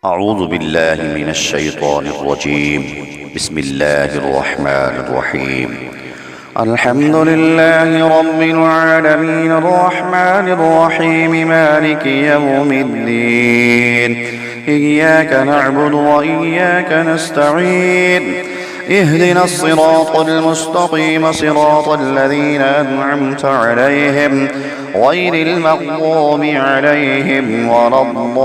أعوذ بالله من الشيطان الرجيم. بسم الله الرحمن الرحيم. الحمد لله رب العالمين الرحمن الرحيم مالك يوم الدين. إياك نعبد وإياك نستعين. اهدنا الصراط المستقيم صراط الذين أنعمت عليهم غير المغضوب عليهم ولا الضالين.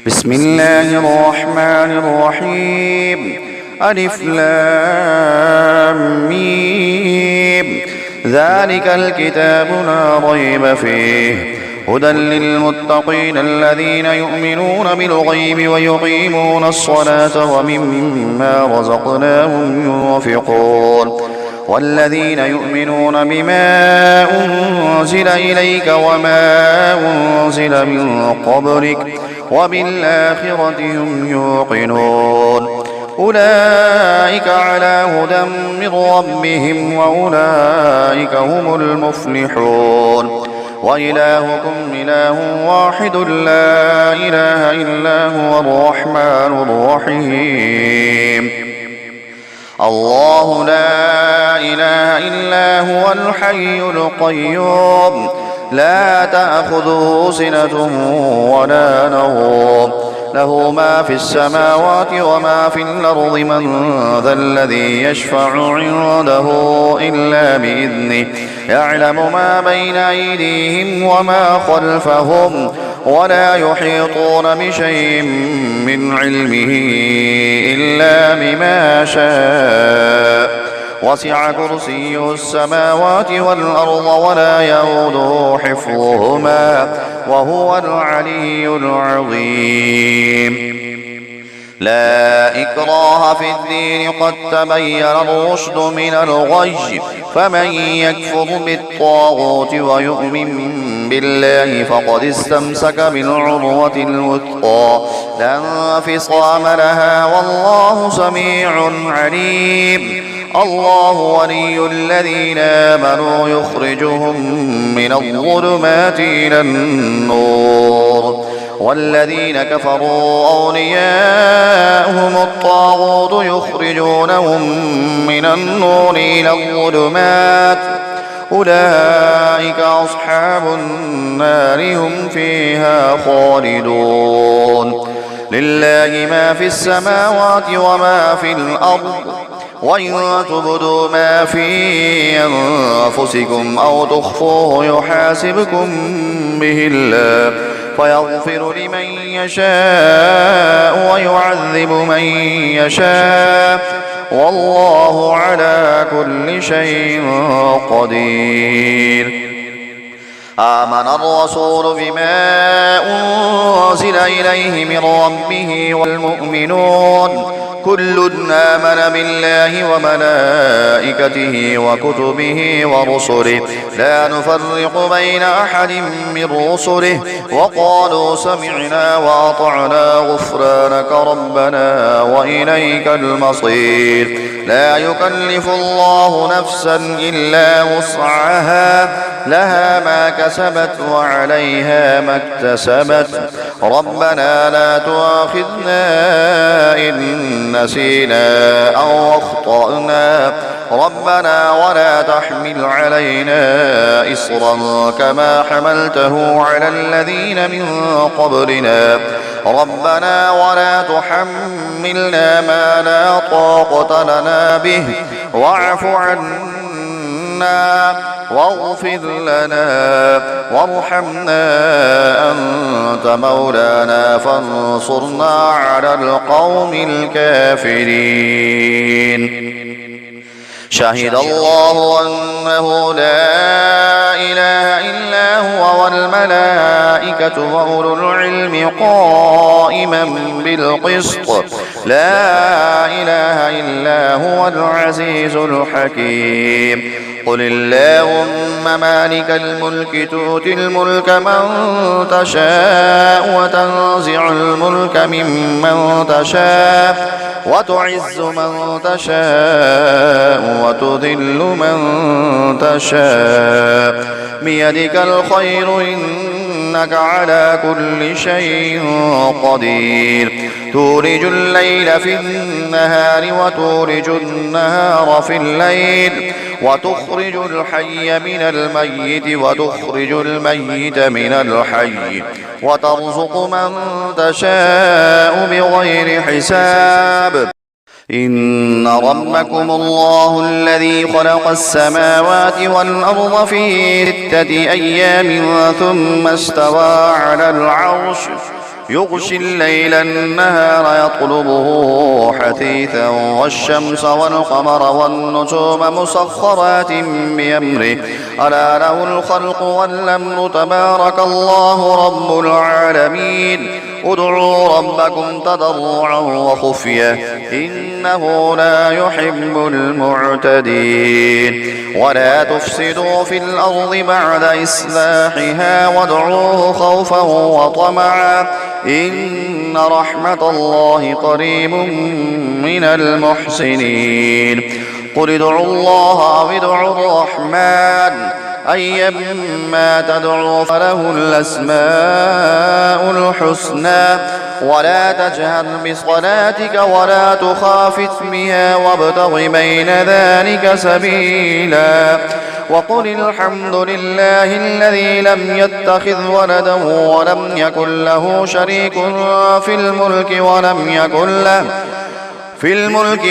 بسم الله الرحمن الرحيم. ألف لام ميم. ذلك الكتاب لا ريب فيه هدى للمتقين الذين يؤمنون بالغيب ويقيمون الصلاة ومما رزقناهم ينفقون والذين يؤمنون بما أنزل إليك وما أنزل من قبلك وبالآخرة هم يوقنون أولئك على هدى من ربهم وأولئك هم المفلحون. وإلهكم إله واحد لا إله إلا هو الرحمن الرحيم. الله لا إله إلا هو الحي القيوم لا تأخذه سنة ولا نوم له ما في السماوات وما في الأرض من ذا الذي يشفع عنده إلا بإذنه يعلم ما بين أيديهم وما خلفهم ولا يحيطون بشيء من علمه إلا بما شاء وسع كرسيه السماوات والأرض ولا يئوده حفظهما وهو العلي العظيم. لا إكراه في الدين قد تبين الرشد من الغي فمن يكفر بالطاغوت ويؤمن بالله فقد استمسك بالعروة الوثقى لا انفصام لها والله سميع عليم. الله ولي الذين آمنوا يخرجهم من الظلمات إلى النور والذين كفروا أولياءهم الطاغوت يخرجونهم من النور إلى الظلمات أولئك أصحاب النار هم فيها خالدون. لله ما في السماوات وما في الأرض وإن تبدوا ما في أنفسكم أو تخفوه يحاسبكم به الله فيغفر لمن يشاء ويعذب من يشاء والله على كل شيء قدير. آمن الرسول بما أنزل إليه من ربه والمؤمنون كل آمن بالله وملائكته وكتبه ورسله لا نفرق بين أحد من رسله وقالوا سمعنا وأطعنا غفرانك ربنا وإليك المصير. لا يكلف الله نفسا إلا وسعها لها ما كسبت وعليها ما اكتسبت ربنا لا تؤاخذنا إن نسينا أو أخطأنا ربنا ولا تحمل علينا إصرا كما حملته على الذين من قبلنا ربنا ولا تحملنا ما لا طاقة لنا به واعف عنا واغفر لنا وارحمنا أنت مولانا فانصرنا على القوم الكافرين. شهد الله أنه لا إله إلا هو والملائكة وأولو العلم قائما بالقسط لا إله إلا هو العزيز الحكيم. قل اللهم مالك الملك تؤتي الملك من تشاء وتنزع الملك ممن تشاء وتعز من تشاء وتذل من تشاء بيدك الخير إنك على كل شيء قدير تولج الليل في النهار وتولج النهار في الليل وتخرج الحي من الميت وتخرج الميت من الحي وترزق من تشاء بغير حساب إن ربكم الله الذي خلق السماوات والأرض في 6 أيام ثم استوى على العرش يغشي الليل النهار يطلبه حثيثا والشمس والقمر والنجوم مسخرات بأمره ألا له الخلق والأمر تبارك الله رب العالمين ادعوا ربكم تضرعا وخفية إنه لا يحب المعتدين ولا تفسدوا في الأرض بعد إصلاحها وادعوه خوفا وطمعا إن رحمة الله قريب من المحسنين قل ادعوا الله أو ادعوا الرحمن أيما تدعوا فله الأسماء الحسنى ولا تجهر بصلاتك ولا تخافت بها وابتغ بين ذلك سبيلا وقل الحمد لله الذي لم يتخذ ولدا ولم يكن له شريك في الملك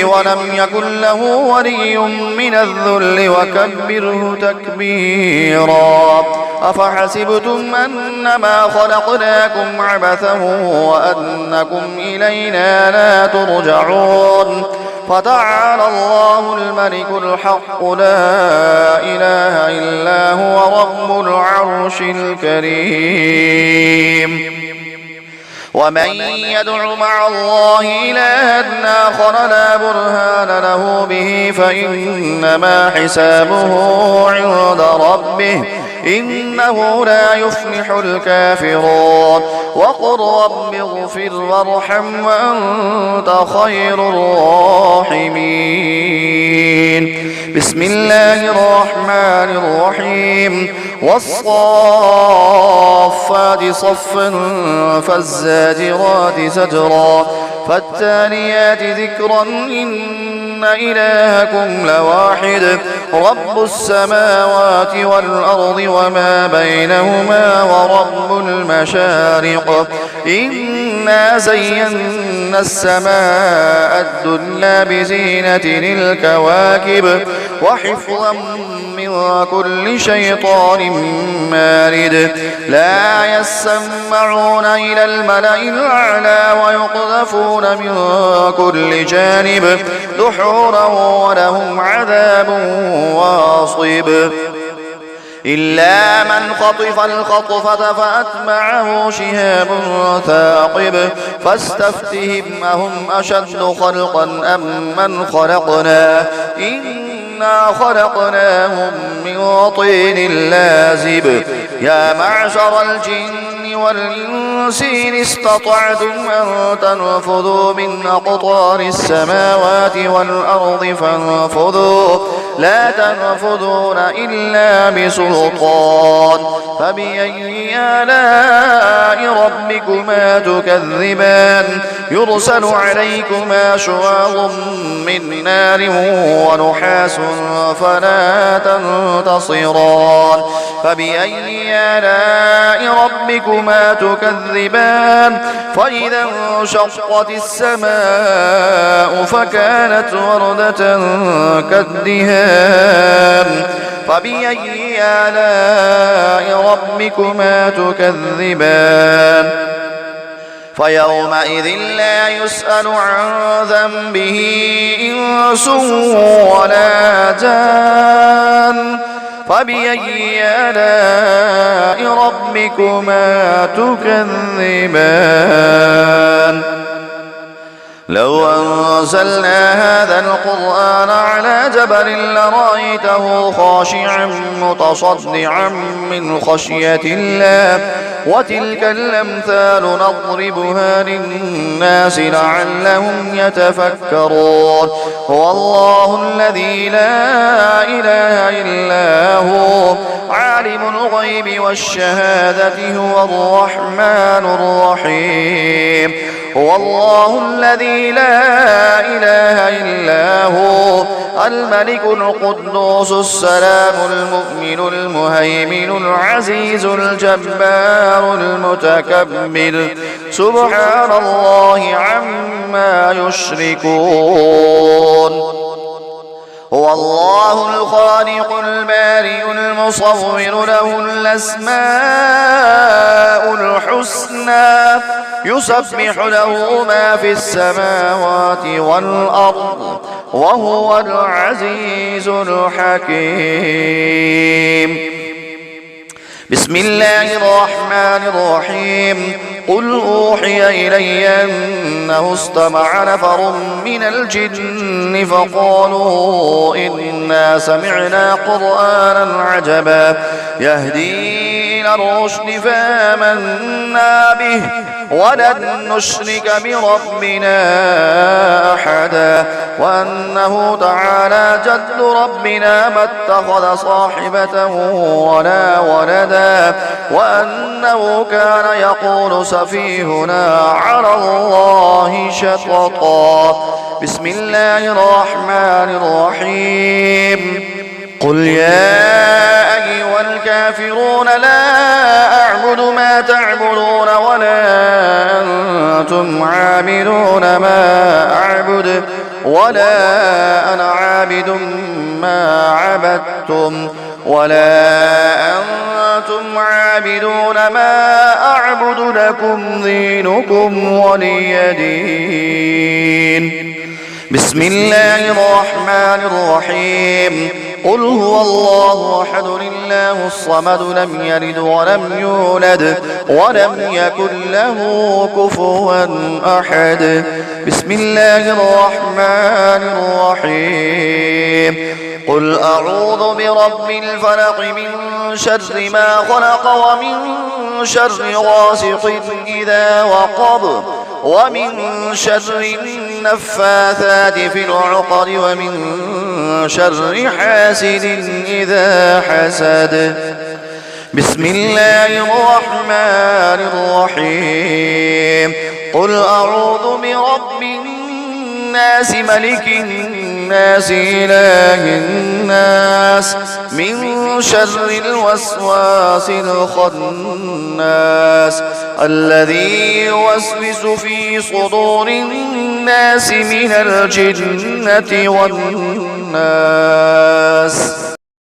ولم يكن له ولي من الذل وكبره تكبيرا أفحسبتم أنما خلقناكم عبثا وأنكم إلينا لا ترجعون فتعالى الله الملك الحق لا إله إلا هو رب العرش الكريم ومن يدع مع الله إلها آخر لا برهان له به فإنما حسابه عند ربه إنه لا يفلح الكافرون وقل رب اغفر وارحم وأنت خير الراحمين بسم الله الرحمن الرحيم والصافات صفا فالزاجرات زجرا فالتاليات ذكرا إن إلهكم لواحد رب السماوات والأرض وما بينهما ورب المشارق إنا زينا السماء الدنيا بزينة الكواكب وحفظا من كل شيطان مارد لا يسمعون إلى الملأ الأعلى ويقذفون من كل جانب دحورا ولهم عذاب واصب إلا من خطف الخطفة فأتبعه شهاب ثاقب فاستفتهم أهم أشد خلقا أم من خلقنا إنا خلقناهم من طين لازب يا معشر الجن والإنس إن استطعتم أن تنفذوا من أقطار السماوات والأرض فانفذوا لا تنفذون إلا بسلطان فبأي آلاء ربكما تكذبان يرسل عليكما شواظ من نار ونحاس فلا تنتصران فبأي آلاء ربكما تكذبان فإذا انشقت السماء فكانت وردة كالدهان فبأي آلاء ربكما تكذبان فيومئذ لا يسأل عن ذنبه إنس ولا جان فبأي آلاء ربكما تكذبان لو أنزلنا هذا القرآن على جبل لرأيته خاشعا متصدعا من خشية الله وتلك الأمثال نضربها للناس لعلهم يتفكرون هو الله الذي لا إله إلا هو عالم الغيب والشهادة هو الرحمن الرحيم هو الله الذي لا إله إلا هو الملك القدوس السلام المؤمن المهيمن العزيز الجبار المتكبر سبحان الله عما يشركون هو الله الخالق البارئ المصور له الأسماء الحسنى يسبح له ما في السماوات والأرض وهو العزيز الحكيم بسم الله الرحمن الرحيم قل أوحي إلي أنه استمع نفر من الجن فقالوا إنا سمعنا قرآنا عجبا يهدي إلى الرشد فآمنا به ولن نشرك بربنا أحدا وأنه تعالى جد ربنا ما اتخذ صاحبة ولا ولدا وأنه كان يقول سفيهنا على الله شططا بسم الله الرحمن الرحيم قل يا أيها الكافرون لا أعبد ما تعبدون ولا أنتم عابدون ما أعبد ولا أنا عابد ما عبدتم ولا أنتم عابدون ما أعبد لكم دينكم ولي دين بسم الله الرحمن الرحيم قل هو الله أحد الله الصمد لم يلد ولم يولد ولم يكن له كفوا أحد بسم الله الرحمن الرحيم قل أعوذ برب الفلق من شر ما خلق ومن شر غاسق إذا وقب ومن شر النفاثات في العقد ومن شر حاسد إذا حسد بسم الله الرحمن الرحيم قل أعوذ برب الناس ملك الناس إله الناس من شر الوسواس الخناس الذي يوسوس في صدور الناس من الجنة والناس